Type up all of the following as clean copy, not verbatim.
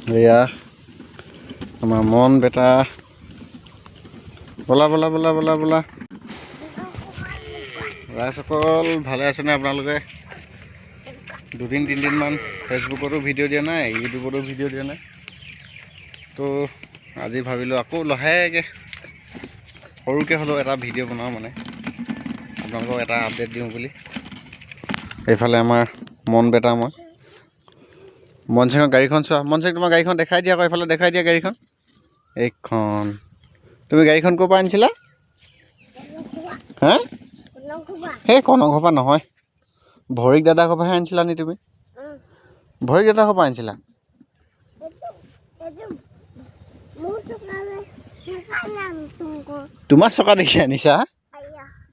এয়া আমাৰ মন বেটা বলা বলা বলা বলা বলা ৰাইজসকল ভালে আছেনে আপোনালোকে দুদিন তিনিদিনমান ফেচবুকতো ভিডিঅ' দিয়া নাই ইউটিউবতো ভিডিঅ' দিয়া নাই তো আজি ভাবিলোঁ আকৌ লাহেকৈ সৰুকৈ হ'লেও এটা ভিডিঅ' বনাওঁ মানে আপোনালোকক এটা আপডেট দিওঁ বুলি এইফালে আমাৰ মন বেটা মই মনসিঙৰ গাড়ীখন চোৱা মনসিং তোমাৰ গাড়ীখন দেখাই দিয়া আকৌ এইফালে দেখাই দিয়া গাড়ীখন এইখন তুমি গাড়ীখন ক'ৰ পৰা আনিছিলা হা সেই কণৰ ঘৰ পৰা নহয় ভৰিক দাদা ঘৰ পৰাহে আনিছিলা নি তুমি ভৰিক দাদা ঘৰ পৰা আনিছিলা তোমাৰ চকা দেখি আনিছা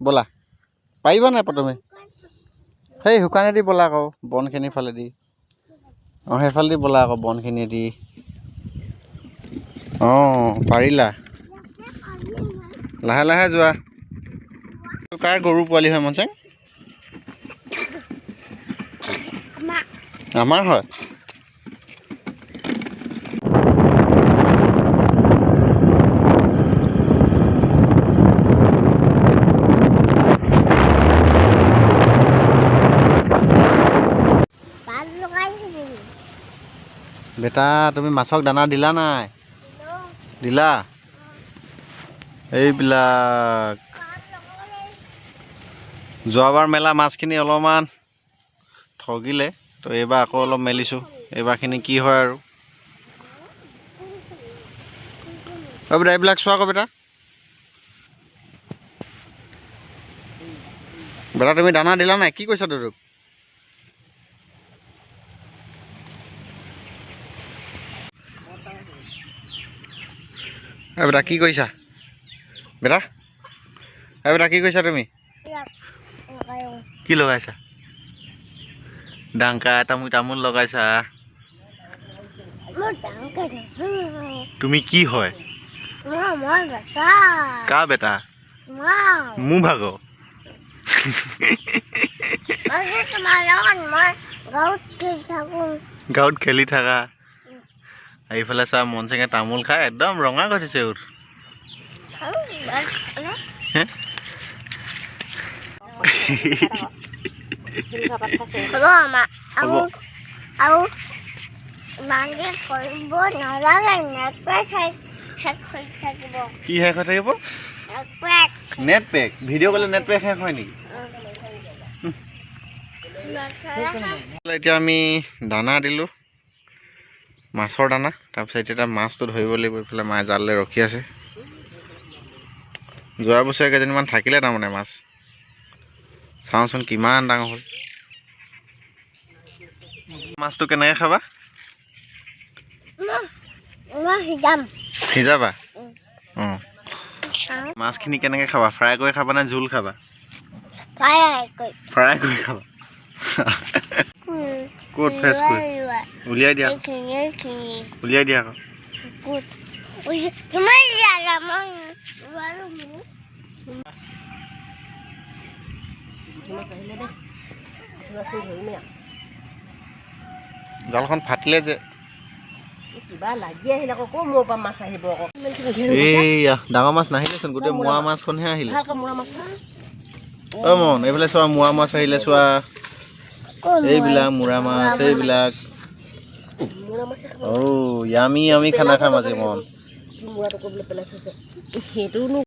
ব'লা পাৰিবা নাই প্ৰথমে সেই শুকানেদি ব'লা আকৌ বনখিনিৰ ফালেদি অঁ সেইফালেদি ব'লা আকৌ বনখিনিয়েদি অঁ পাৰিলা লাহে লাহে যোৱা কাৰ গৰু পোৱালি হয় মনসিং আমাৰ হয় বেটা তুমি মাছক দানা দিলা নাই দিলা এইবিলাক যোৱাবাৰ মেলা মাছখিনি অলপমান ঠগিলে তো এইবাৰ আকৌ অলপ মেলিছোঁ এইবাৰখিনি কি হয় আৰু বেটা এইবিলাক চোৱা আকৌ বেটা বেটা তুমি দানা দিলা নাই কি কৈছা তোক বেটা কি কৰিছা বেটা বেটা কি কৰিছা তুমি কি লগাইছা ডাংকা তামোল লগাইছা তুমি কি হয় কা বেটা মোৰ ভাগ গাঁৱত খেলি থাকা এইফালে চোৱা মনসিঙে তামোল খাই একদম ৰঙা কৰি দিছে উঠ কি শেষ হৈ থাকিব নেট পেক ভিডিঅ' ক'লে নেট পেক শেষ হয় নেকি এতিয়া আমি দানা দিলোঁ মাছৰ দানা তাৰপিছত এতিয়া মাছটো ধৰিব লাগিব এইফালে মায়ে জাললৈ ৰখি আছে যোৱা বছৰে কেইজনীমান থাকিলে তাৰমানে মাছ চাওঁচোন কিমান ডাঙৰ হ'ল মাছটো কেনেকৈ খাবা সিজাবা অঁ মাছখিনি কেনেকৈ খাবা ফ্ৰাই কৰি খাবা নে জোল খাবা ফ্ৰাই কৰি খাবা ক'ত ফ্ৰেছ কৰি উলিয়াই দিয়া আকৌ জালখন ফাটিলে যে এইয়া ডাঙৰ মাছ নাহিলেচোন গোটেই মোৱা মাছখনহে আহিলে অ' মন এইফালে চোৱা মোৱা মাছ আহিলে চোৱা এইবিলাক মোৰা মাছ এইবিলাক অ' ইয়ামি খানা খাম আজি মন